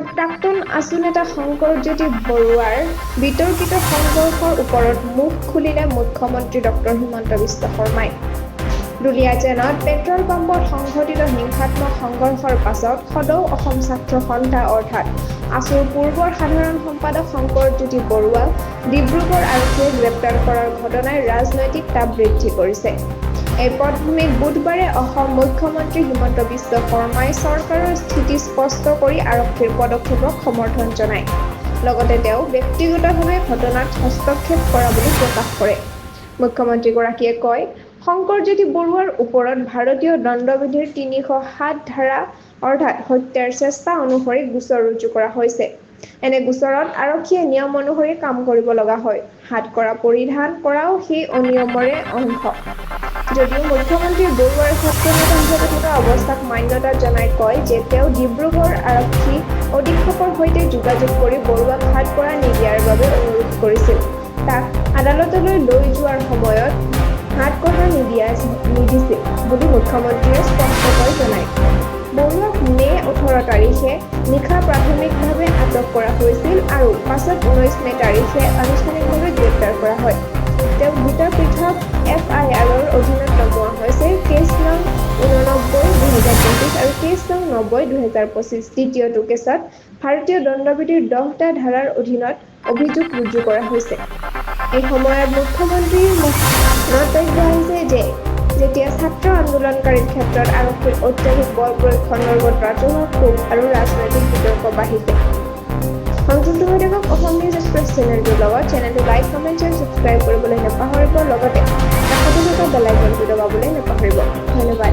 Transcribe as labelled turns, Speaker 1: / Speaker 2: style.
Speaker 1: দেশত প্ৰাক্তন আছু নেতা শংকৰজ্যোতি বৰুৱাৰ বিতৰ্কিত সংঘৰ্ষৰ ওপৰত মুখ খুলিলে মুখ্যমন্ত্ৰী ডক্টৰ হিমন্ত বিশ্ব শৰ্মাই। দুলিয়াজানত পেট্ৰল পাম্পত সংঘটিত হিংসাত্মক সংঘৰ্ষৰ পাছত সদৌ অসম ছাত্ৰ সন্থা অৰ্থাৎ আছুৰ পূৰ্বৰ সাধাৰণ সম্পাদক শংকৰজ্যোতি বৰুৱাক ডিব্ৰুগড় আৰক্ষীয়ে গ্ৰেপ্তাৰ কৰাৰ ঘটনাই ৰাজনৈতিক তাপ বৃদ্ধি কৰিছে। এই পটভূমিত বুধবাৰে অসম মুখ্যমন্ত্ৰী হিমন্ত বিশ্ব শৰ্মাই চৰকাৰৰ স্থিতি স্পষ্ট কৰি আৰক্ষীৰ পদক্ষেপক সমৰ্থন জনায়। লগতে তেওঁ ব্যক্তিগতভাৱে ঘটনাত হস্তক্ষেপ কৰা বুলি প্ৰকাশ কৰে। মুখ্যমন্ত্ৰীগৰাকীয়ে কয়, শংকৰজ্যোতি বৰুৱাৰ ওপৰত ভাৰতীয় দণ্ডবিধিৰ ৩০৭ ধাৰা অৰ্থাৎ হত্যাৰ চেষ্টা অনুসৰি গোচৰ ৰুজু কৰা হৈছে। এনে গোচৰত আৰক্ষীয়ে নিয়ম অনুসৰি কাম কৰিব লগা হয়। হাতকৰা পৰিধান কৰাও সেই অনিয়মৰে অংশ। যদিও মুখ্যমন্ত্ৰী বৰুৱাৰ ছাত্ৰনেতা হিচাপে থকা অৱস্থাক মান্যতা জনাই কয় যে তেওঁ ডিব্ৰুগড় আৰক্ষী অধীক্ষকৰ সৈতে যোগাযোগ কৰি বৰুৱাক হাতকৰা নিদিয়াৰ বাবে অনুৰোধ কৰিছিল। তাক আদালতলৈ লৈ যোৱাৰ সময়ত হাতকৰা নিদিছিল বুলি মুখ্যমন্ত্ৰীয়ে স্পষ্টকৈ জনায়। বৰুৱাক মে ১৮ তাৰিখে নিশা প্ৰাথমিকভাৱে আটক কৰা হৈছিল আৰু পাছত ১৯ মে তাৰিখে আনুষ্ঠানিকভাৱে গ্ৰেপ্তাৰ কৰা হয়। তেওঁক দুটা পৃথক FIR-ৰ অধীনত নমোৱা হৈছে। কেছ নং 89/2025 আৰু কেছ নং 90/2025। দ্বিতীয়টো কেছত ভাৰতীয় দণ্ডবিধিৰ 10টা ধাৰাৰ অধীনত অভিযোগ ৰুজু কৰা হৈছে। এই সময়ত মুখ্যমন্ত্ৰীৰ মন্তব্য আহিছে যে যেতিয়া ছাত্ৰ আন্দোলনকাৰীৰ ক্ষেত্ৰত আৰক্ষীৰ অত্যাধিক বল প্ৰয়োগ সন্দৰ্ভত ৰাজহুৱা ক্ষোভ আৰু ৰাজনৈতিক বিতৰ্ক বাঢ়িছে। সংযুক্ত হৈ থাকক অসম নিউজ এক্সপ্ৰেছ চেনেলটোৰ লগত। চেনেলটো লাইক, কমেণ্ট, আৰু ছাবস্ক্ৰাইব কৰিবলৈ নাপাহৰিব। লগতে কাষতে থকা বেল আইকনটো দবাবলৈ নাপাহৰিব। ধন্যবাদ।